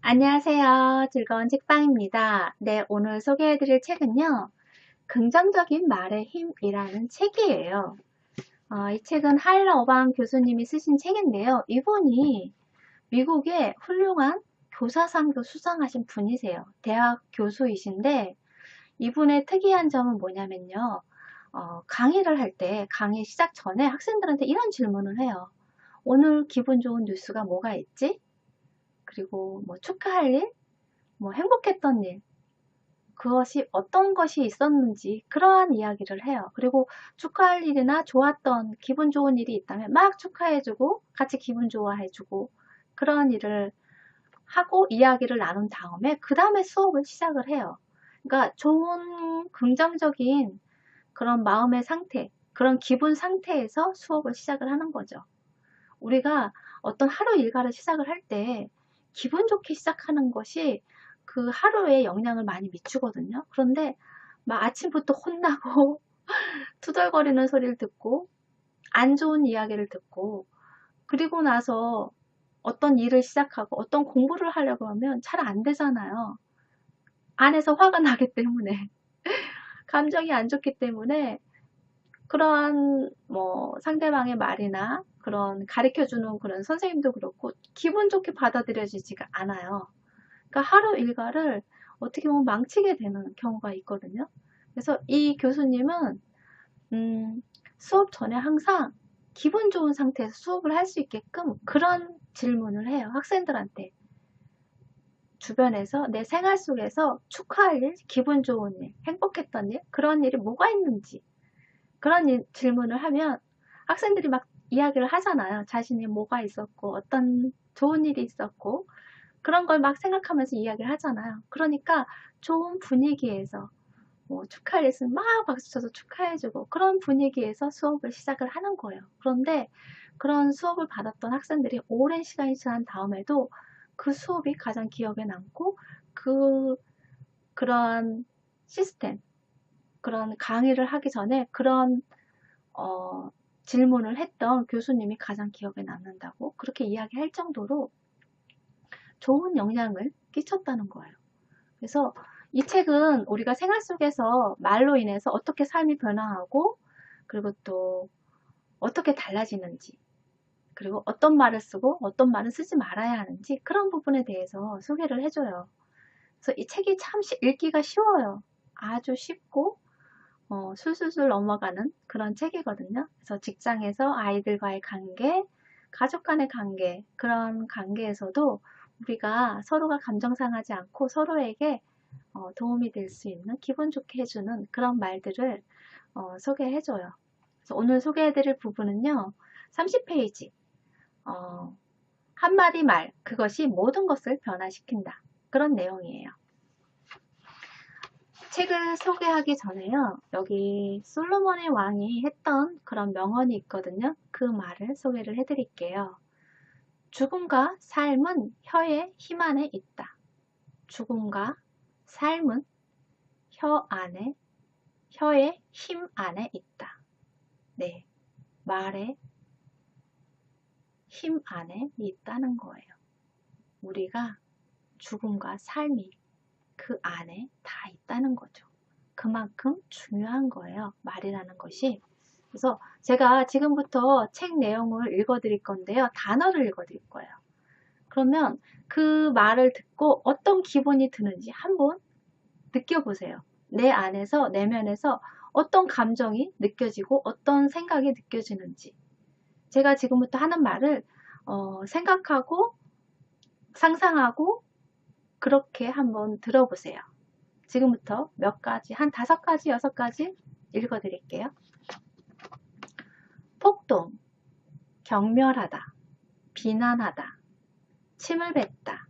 안녕하세요. 즐거운 책방입니다. 네, 오늘 소개해드릴 책은요. 긍정적인 말의 힘이라는 책이에요. 이 책은 하일라 오방 교수님이 쓰신 책인데요. 이분이 미국의 훌륭한 교사상도 수상하신 분이세요. 대학 교수이신데 이분의 특이한 점은 뭐냐면요. 강의를 할 때 강의 시작 전에 학생들한테 이런 질문을 해요. 오늘 기분 좋은 뉴스가 뭐가 있지? 그리고 뭐 축하할 일? 뭐 행복했던 일, 그것이 어떤 것이 있었는지 그러한 이야기를 해요. 그리고 축하할 일이나 좋았던 기분 좋은 일이 있다면 막 축하해주고 같이 기분 좋아해주고 그런 일을 하고 이야기를 나눈 다음에 그 다음에 수업을 시작을 해요. 그러니까 좋은 긍정적인 그런 마음의 상태, 그런 기분 상태에서 수업을 시작을 하는 거죠. 우리가 어떤 하루 일과를 시작을 할 때 기분 좋게 시작하는 것이 그 하루에 영향을 많이 미치거든요. 그런데 막 아침부터 혼나고 투덜거리는 소리를 듣고 안 좋은 이야기를 듣고 그리고 나서 어떤 일을 시작하고 어떤 공부를 하려고 하면 잘 안 되잖아요. 안에서 화가 나기 때문에 감정이 안 좋기 때문에 그러한 뭐 상대방의 말이나 그런 가르쳐주는 그런 선생님도 그렇고 기분 좋게 받아들여지지가 않아요. 그러니까 하루 일과를 어떻게 보면 망치게 되는 경우가 있거든요. 그래서 이 교수님은 수업 전에 항상 기분 좋은 상태에서 수업을 할 수 있게끔 그런 질문을 해요. 학생들한테. 주변에서 내 생활 속에서 축하할 일, 기분 좋은 일, 행복했던 일, 그런 일이 뭐가 있는지 그런 질문을 하면 학생들이 막 이야기를 하잖아요. 자신이 뭐가 있었고 어떤 좋은 일이 있었고 그런 걸 막 생각하면서 이야기를 하잖아요. 그러니까 좋은 분위기에서 뭐 축하할 일 있으면 막 박수쳐서 축하해주고 그런 분위기에서 수업을 시작을 하는 거예요. 그런데 그런 수업을 받았던 학생들이 오랜 시간이 지난 다음에도 그 수업이 가장 기억에 남고 그런 시스템, 그런 강의를 하기 전에 그런 어, 질문을 했던 교수님이 가장 기억에 남는다고 그렇게 이야기할 정도로 좋은 영향을 끼쳤다는 거예요. 그래서 이 책은 우리가 생활 속에서 말로 인해서 어떻게 삶이 변화하고 그리고 또 어떻게 달라지는지 그리고 어떤 말을 쓰고 어떤 말은 쓰지 말아야 하는지 그런 부분에 대해서 소개를 해줘요. 그래서 이 책이 참 읽기가 쉬워요. 아주 쉽고 술술술 넘어가는 그런 책이거든요. 그래서 직장에서 아이들과의 관계, 가족 간의 관계, 그런 관계에서도 우리가 서로가 감정 상하지 않고 서로에게 도움이 될 수 있는 기분 좋게 해주는 그런 말들을 소개해줘요. 그래서 오늘 소개해드릴 부분은요. 30페이지 한마디 말, 그것이 모든 것을 변화시킨다. 그런 내용이에요. 책을 소개하기 전에요. 여기 솔로몬의 왕이 했던 그런 명언이 있거든요. 그 말을 소개를 해드릴게요. 죽음과 삶은 혀의 힘 안에 있다. 죽음과 삶은 혀의 힘 안에 있다. 네, 말의 힘 안에 있다는 거예요. 우리가 죽음과 삶이 그 안에 다 있다는 거죠. 그만큼 중요한 거예요. 말이라는 것이. 그래서 제가 지금부터 책 내용을 읽어드릴 건데요. 단어를 읽어드릴 거예요. 그러면 그 말을 듣고 어떤 기분이 드는지 한번 느껴보세요. 내 안에서, 내면에서 어떤 감정이 느껴지고 어떤 생각이 느껴지는지. 제가 지금부터 하는 말을 생각하고 상상하고 그렇게 한번 들어보세요. 지금부터 몇 가지, 한 5가지, 6가지 읽어드릴게요. 폭동, 경멸하다, 비난하다, 침을 뱉다,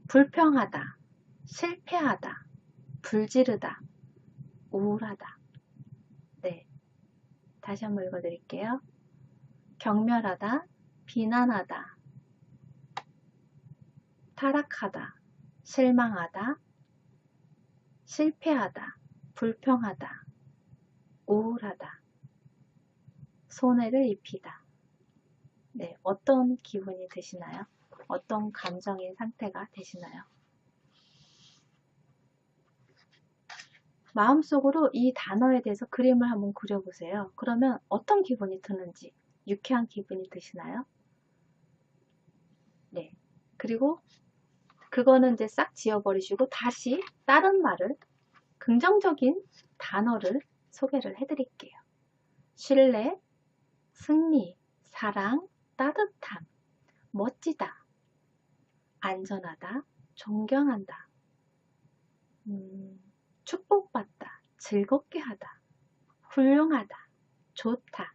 불평하다, 실패하다, 불지르다, 우울하다. 네, 다시 한번 읽어드릴게요. 경멸하다, 비난하다, 타락하다, 실망하다, 실패하다, 불평하다, 우울하다, 손해를 입히다. 네, 어떤 기분이 드시나요? 어떤 감정인 상태가 되시나요? 마음속으로 이 단어에 대해서 그림을 한번 그려보세요. 그러면 어떤 기분이 드는지, 유쾌한 기분이 드시나요? 네. 그리고 그거는 이제 싹 지워버리시고 다시 다른 말을, 긍정적인 단어를 소개를 해드릴게요. 신뢰, 승리, 사랑, 따뜻함, 멋지다, 안전하다, 존경한다, 축복받다, 즐겁게 하다, 훌륭하다, 좋다,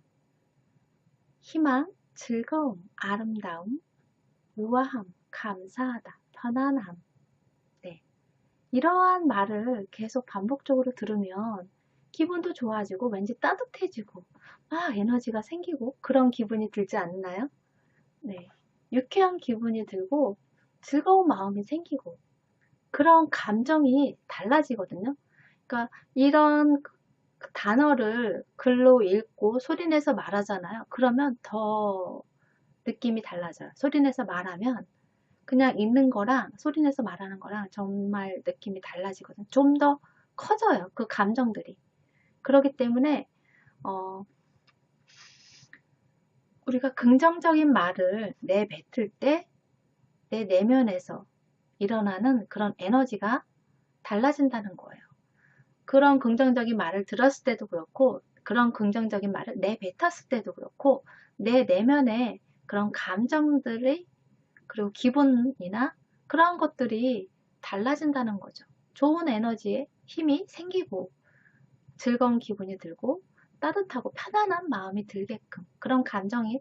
희망, 즐거움, 아름다움, 우아함, 감사하다, 편안함. 네. 이러한 말을 계속 반복적으로 들으면 기분도 좋아지고 왠지 따뜻해지고 막 에너지가 생기고 그런 기분이 들지 않나요? 네. 유쾌한 기분이 들고 즐거운 마음이 생기고 그런 감정이 달라지거든요. 그러니까 이런 단어를 글로 읽고 소리내서 말하잖아요. 그러면 더 느낌이 달라져요. 소리내서 말하면 그냥 읽는 거랑 소리내서 말하는 거랑 정말 느낌이 달라지거든요. 좀 더 커져요. 그 감정들이. 그렇기 때문에 우리가 긍정적인 말을 내뱉을 때 내 내면에서 일어나는 그런 에너지가 달라진다는 거예요. 그런 긍정적인 말을 들었을 때도 그렇고 그런 긍정적인 말을 내뱉었을 때도 그렇고 내 내면에 그런 감정들이 그리고 기분이나 그런 것들이 달라진다는 거죠. 좋은 에너지에 힘이 생기고 즐거운 기분이 들고 따뜻하고 편안한 마음이 들게끔 그런 감정이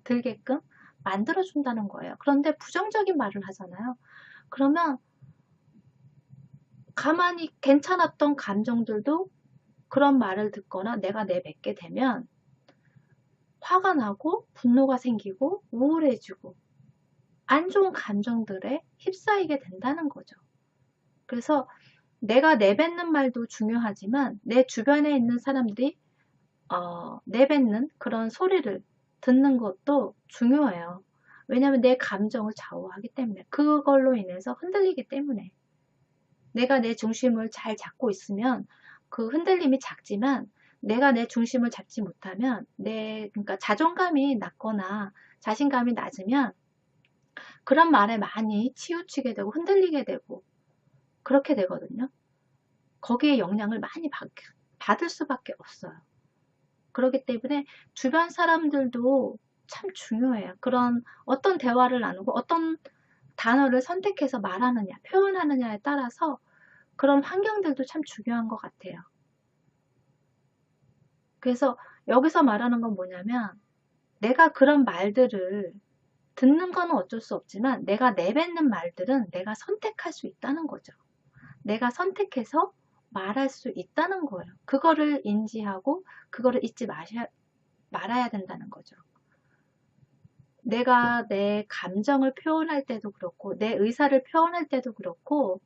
들게끔 만들어준다는 거예요. 그런데 부정적인 말을 하잖아요. 그러면 가만히 괜찮았던 감정들도 그런 말을 듣거나 내가 내뱉게 되면 화가 나고 분노가 생기고 우울해지고 안 좋은 감정들에 휩싸이게 된다는 거죠. 그래서 내가 내뱉는 말도 중요하지만 내 주변에 있는 사람들이 내뱉는 그런 소리를 듣는 것도 중요해요. 왜냐하면 내 감정을 좌우하기 때문에 그걸로 인해서 흔들리기 때문에 내가 내 중심을 잘 잡고 있으면 그 흔들림이 작지만 내가 내 중심을 잡지 못하면 그러니까 자존감이 낮거나 자신감이 낮으면 그런 말에 많이 치우치게 되고 흔들리게 되고 그렇게 되거든요. 거기에 영향을 많이 받을 수밖에 없어요. 그렇기 때문에 주변 사람들도 참 중요해요. 그런 어떤 대화를 나누고 어떤 단어를 선택해서 말하느냐, 표현하느냐에 따라서 그런 환경들도 참 중요한 것 같아요. 그래서 여기서 말하는 건 뭐냐면 내가 그런 말들을 듣는 건 어쩔 수 없지만 내가 내뱉는 말들은 내가 선택할 수 있다는 거죠. 내가 선택해서 말할 수 있다는 거예요. 그거를 인지하고 그거를 잊지 말아야 된다는 거죠. 내가 내 감정을 표현할 때도 그렇고 내 의사를 표현할 때도 그렇고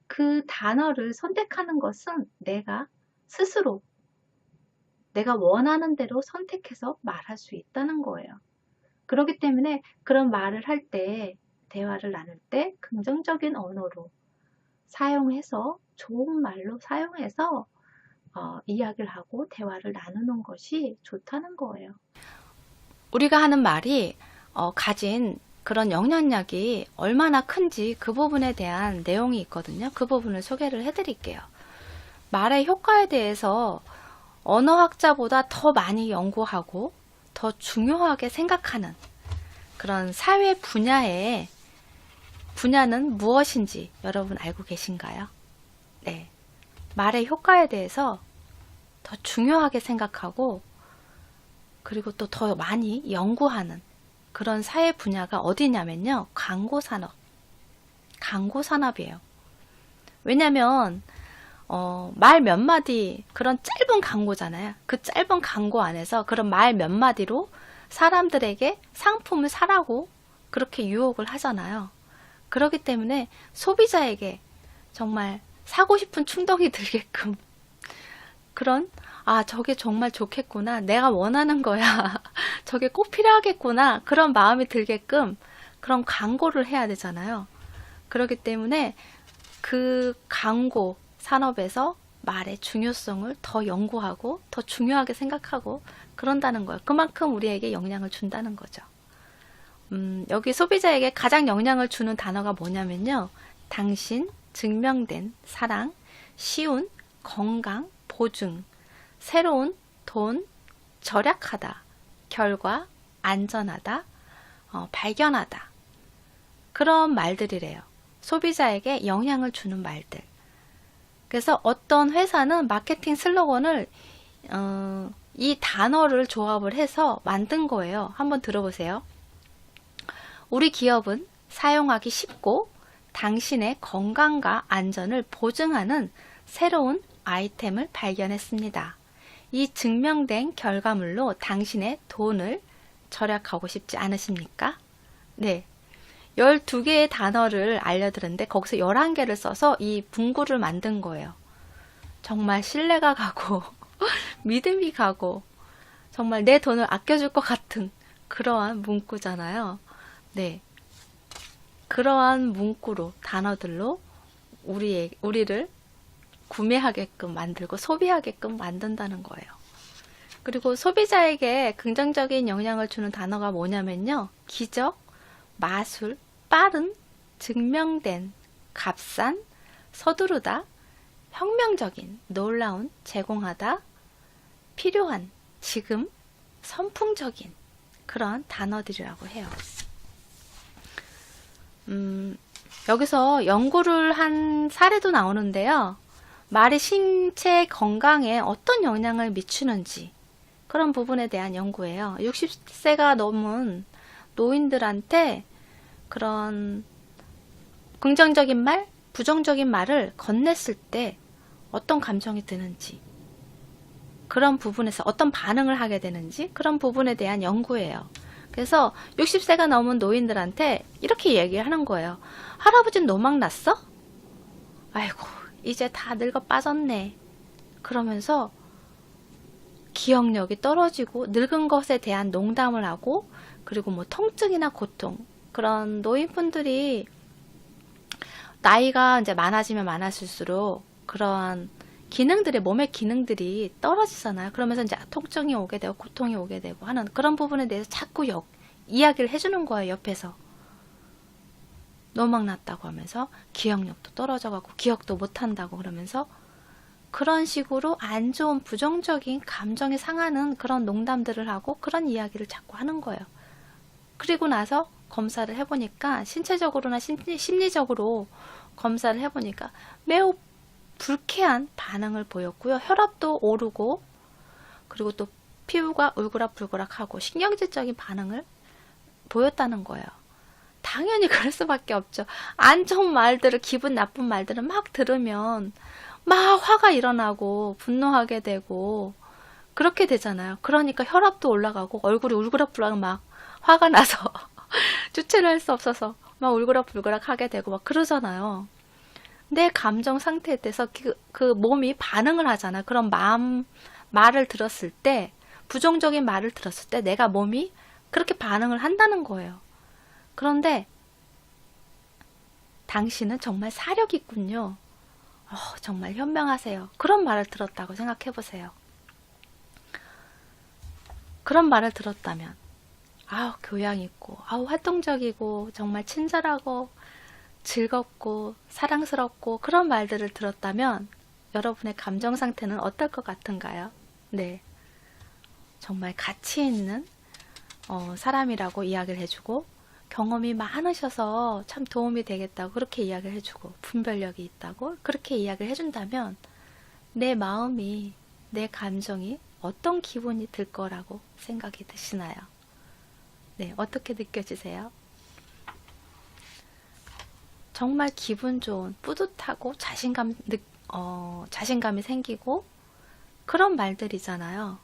그 단어를 선택하는 것은 내가 스스로 내가 원하는 대로 선택해서 말할 수 있다는 거예요. 그렇기 때문에 그런 말을 할 때, 대화를 나눌 때 긍정적인 언어로 사용해서 좋은 말로 사용해서 이야기를 하고 대화를 나누는 것이 좋다는 거예요. 우리가 하는 말이 가진 그런 영향력이 얼마나 큰지 그 부분에 대한 내용이 있거든요. 그 부분을 소개를 해드릴게요. 말의 효과에 대해서 언어학자보다 더 많이 연구하고 더 중요하게 생각하는 그런 사회 분야는 무엇인지 여러분 알고 계신가요? 네. 말의 효과에 대해서 더 중요하게 생각하고 그리고 또 더 많이 연구하는 그런 사회 분야가 어디냐면요. 광고산업이에요. 왜냐면 말 몇 마디 그런 짧은 광고잖아요. 그 짧은 광고 안에서 그런 말 몇 마디로 사람들에게 상품을 사라고 그렇게 유혹을 하잖아요. 그렇기 때문에 소비자에게 정말 사고 싶은 충동이 들게끔 그런 저게 정말 좋겠구나. 내가 원하는 거야. 저게 꼭 필요하겠구나. 그런 마음이 들게끔 그런 광고를 해야 되잖아요. 그렇기 때문에 그 광고 산업에서 말의 중요성을 더 연구하고 더 중요하게 생각하고 그런다는 거예요. 그만큼 우리에게 영향을 준다는 거죠. 여기 소비자에게 가장 영향을 주는 단어가 뭐냐면요. 당신, 증명된, 사랑, 쉬운, 건강, 보증, 새로운, 돈, 절약하다, 결과, 안전하다, 발견하다. 그런 말들이래요. 소비자에게 영향을 주는 말들. 그래서 어떤 회사는 마케팅 슬로건을 이 단어를 조합을 해서 만든 거예요. 한번 들어보세요. 우리 기업은 사용하기 쉽고 당신의 건강과 안전을 보증하는 새로운 아이템을 발견했습니다. 이 증명된 결과물로 당신의 돈을 절약하고 싶지 않으십니까? 네. 12개의 단어를 알려드렸는데 거기서 11개를 써서 이 문구를 만든 거예요. 정말 신뢰가 가고 믿음이 가고 정말 내 돈을 아껴줄 것 같은 그러한 문구잖아요. 네. 그러한 문구로 단어들로 우리를 구매하게끔 만들고 소비하게끔 만든다는 거예요. 그리고 소비자에게 긍정적인 영향을 주는 단어가 뭐냐면요. 기적, 마술, 빠른, 증명된, 값싼, 서두르다, 혁명적인, 놀라운, 제공하다, 필요한, 지금, 선풍적인 그런 단어들이라고 해요. 여기서 연구를 한 사례도 나오는데요. 말이 신체 건강에 어떤 영향을 미치는지 그런 부분에 대한 연구예요. 60세가 넘은 노인들한테 그런 긍정적인 말, 부정적인 말을 건넸을 때 어떤 감정이 드는지 그런 부분에서 어떤 반응을 하게 되는지 그런 부분에 대한 연구예요. 그래서 60세가 넘은 노인들한테 이렇게 얘기하는 거예요. 할아버지는 노망 났어? 아이고 이제 다 늙어 빠졌네. 그러면서 기억력이 떨어지고 늙은 것에 대한 농담을 하고 그리고 뭐 통증이나 고통 그런 노인분들이 나이가 이제 많아지면 많아질수록 그러한 기능들이 몸의 기능들이 떨어지잖아요. 그러면서 이제 통증이 오게 되고 고통이 오게 되고 하는 그런 부분에 대해서 자꾸 이야기를 해주는 거예요. 옆에서 노망 났다고 하면서 기억력도 떨어져가고 기억도 못한다고 그러면서 그런 식으로 안 좋은 부정적인 감정이 상하는 그런 농담들을 하고 그런 이야기를 자꾸 하는 거예요. 그리고 나서 검사를 해보니까 신체적으로나 심리적으로 검사를 해보니까 매우 불쾌한 반응을 보였고요. 혈압도 오르고 그리고 또 피부가 울그락불그락하고 신경질적인 반응을 보였다는 거예요. 당연히 그럴 수밖에 없죠. 안 좋은 말들을 기분 나쁜 말들을 막 들으면 막 화가 일어나고 분노하게 되고 그렇게 되잖아요. 그러니까 혈압도 올라가고 얼굴이 울그락불그락 막 화가 나서 주체를 할 수 없어서 막 울그락불그락 하게 되고 막 그러잖아요. 내 감정 상태에 대해서 그 몸이 반응을 하잖아요. 그런 말을 들었을 때, 부정적인 말을 들었을 때 내가 몸이 그렇게 반응을 한다는 거예요. 그런데 당신은 정말 사력 있군요. 정말 현명하세요. 그런 말을 들었다고 생각해 보세요. 그런 말을 들었다면 교양 있고, 활동적이고, 정말 친절하고, 즐겁고, 사랑스럽고, 그런 말들을 들었다면 여러분의 감정 상태는 어떨 것 같은가요? 네. 정말 가치 있는 사람이라고 이야기를 해주고, 경험이 많으셔서 참 도움이 되겠다고 그렇게 이야기를 해주고, 분별력이 있다고 그렇게 이야기를 해준다면 내 마음이, 내 감정이 어떤 기분이 들 거라고 생각이 드시나요? 네, 어떻게 느껴지세요? 정말 기분 좋은, 뿌듯하고 자신감이 생기고 그런 말들이잖아요.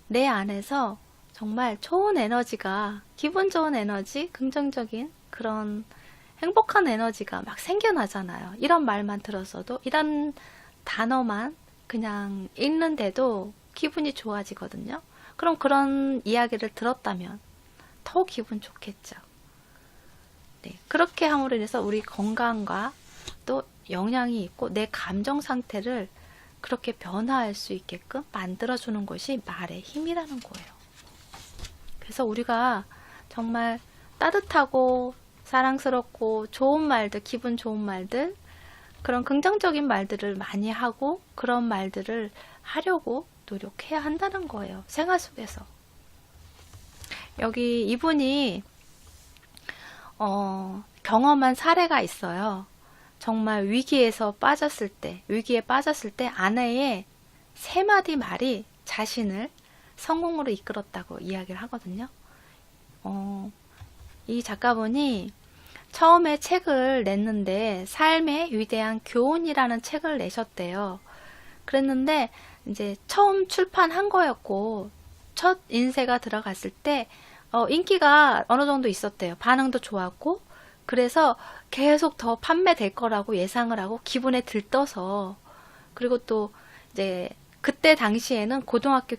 내 안에서 정말 좋은 에너지가, 기분 좋은 에너지, 긍정적인 그런 행복한 에너지가 막 생겨나잖아요. 이런 말만 들었어도, 이런 단어만 그냥 읽는데도 기분이 좋아지거든요. 그럼 그런 이야기를 들었다면 더 기분 좋겠죠. 그렇게 함으로 인해서 우리 건강과 또 영향이 있고 내 감정 상태를 그렇게 변화할 수 있게끔 만들어주는 것이 말의 힘이라는 거예요. 그래서 우리가 정말 따뜻하고 사랑스럽고 좋은 말들, 기분 좋은 말들, 그런 긍정적인 말들을 많이 하고 그런 말들을 하려고 노력해야 한다는 거예요. 생활 속에서. 여기 이분이 경험한 사례가 있어요. 정말 위기에 빠졌을 때 아내의 세 마디 말이 자신을 성공으로 이끌었다고 이야기를 하거든요. 이 작가분이 처음에 책을 냈는데 삶의 위대한 교훈이라는 책을 내셨대요. 그랬는데 이제 처음 출판한 거였고 첫 인쇄가 들어갔을 때 인기가 어느 정도 있었대요. 반응도 좋았고 그래서 계속 더 판매될 거라고 예상을 하고 기분에 들떠서 그리고 또 이제 그때 당시에는 고등학교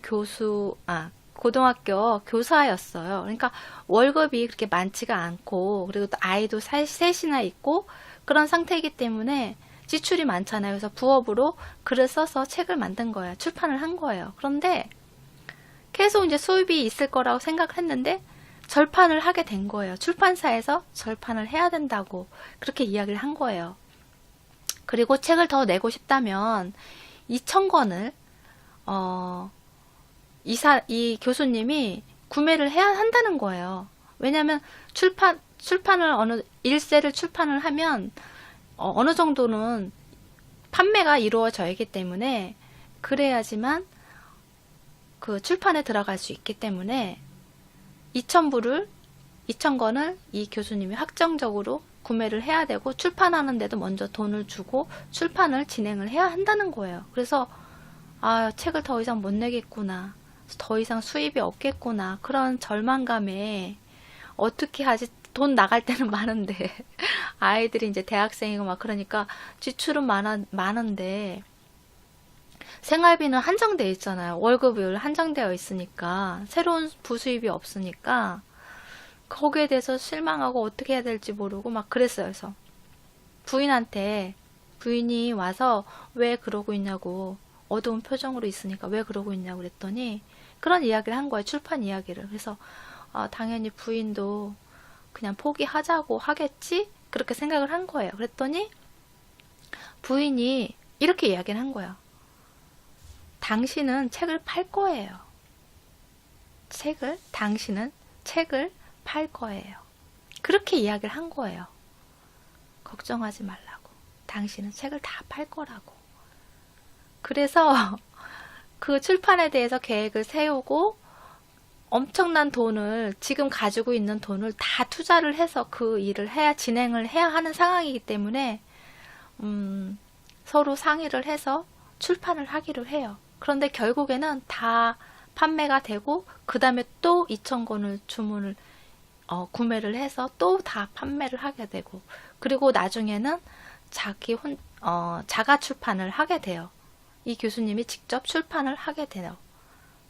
교사였어요. 그러니까 월급이 그렇게 많지가 않고 그리고 또 아이도 셋이나 있고 그런 상태이기 때문에 지출이 많잖아요. 그래서 부업으로 글을 써서 책을 만든 거예요. 출판을 한 거예요. 그런데 계속 이제 수입이 있을 거라고 생각했는데 절판을 하게 된 거예요. 출판사에서 절판을 해야 된다고 그렇게 이야기를 한 거예요. 그리고 책을 더 내고 싶다면 2,000권을 이 교수님이 구매를 해야 한다는 거예요. 왜냐하면 출판을 일세를 출판을 하면 어느 정도는 판매가 이루어져야기 때문에 그래야지만 그 출판에 들어갈 수 있기 때문에 2,000권을 이 교수님이 확정적으로 구매를 해야 되고 출판하는데도 먼저 돈을 주고 출판을 진행을 해야 한다는 거예요. 그래서 책을 더 이상 못 내겠구나. 더 이상 수입이 없겠구나. 그런 절망감에 어떻게 하지? 돈 나갈 때는 많은데 아이들이 이제 대학생이고 막 그러니까 지출은 많은데 생활비는 한정되어 있잖아요. 월급이 한정되어 있으니까 새로운 부수입이 없으니까 거기에 대해서 실망하고 어떻게 해야 될지 모르고 막 그랬어요. 그래서 부인이 와서 왜 그러고 있냐고 어두운 표정으로 있으니까 왜 그러고 있냐고 그랬더니 그런 이야기를 한 거예요. 출판 이야기를. 그래서 당연히 부인도 그냥 포기하자고 하겠지? 그렇게 생각을 한 거예요. 그랬더니 부인이 이렇게 이야기를 한 거예요. 당신은 책을 팔 거예요. 당신은 책을 팔 거예요. 그렇게 이야기를 한 거예요. 걱정하지 말라고. 당신은 책을 다 팔 거라고. 그래서 그 출판에 대해서 계획을 세우고 엄청난 돈을 지금 가지고 있는 돈을 다 투자를 해서 그 일을 진행을 해야 하는 상황이기 때문에 서로 상의를 해서 출판을 하기로 해요. 그런데 결국에는 다 판매가 되고 그 다음에 또 2,000권을 구매를 해서 또 다 판매를 하게 되고 그리고 나중에는 자가 출판을 하게 돼요. 이 교수님이 직접 출판을 하게 돼요.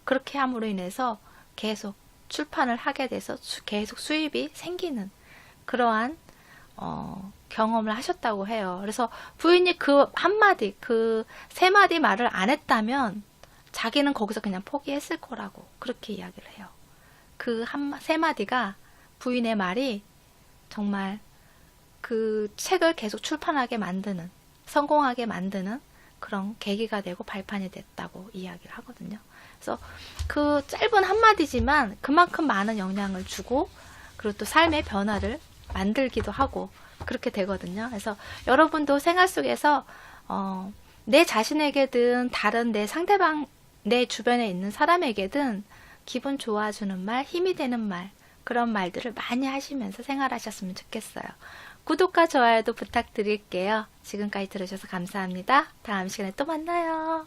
그렇게 함으로 인해서 계속 출판을 하게 돼서 계속 수입이 생기는 그러한 경험을 하셨다고 해요. 그래서 부인이 그 한마디, 그 세 마디 말을 안 했다면 자기는 거기서 그냥 포기했을 거라고 그렇게 이야기를 해요. 그 세 마디가 부인의 말이 정말 그 책을 계속 출판하게 만드는, 성공하게 만드는 그런 계기가 되고 발판이 됐다고 이야기를 하거든요. 그래서 그 짧은 한마디지만 그만큼 많은 영향을 주고 그리고 또 삶의 변화를 만들기도 하고 그렇게 되거든요. 그래서 여러분도 생활 속에서 내 자신에게든 다른 내 상대방, 내 주변에 있는 사람에게든 기분 좋아주는 말, 힘이 되는 말, 그런 말들을 많이 하시면서 생활하셨으면 좋겠어요. 구독과 좋아요도 부탁드릴게요. 지금까지 들으셔서 감사합니다. 다음 시간에 또 만나요.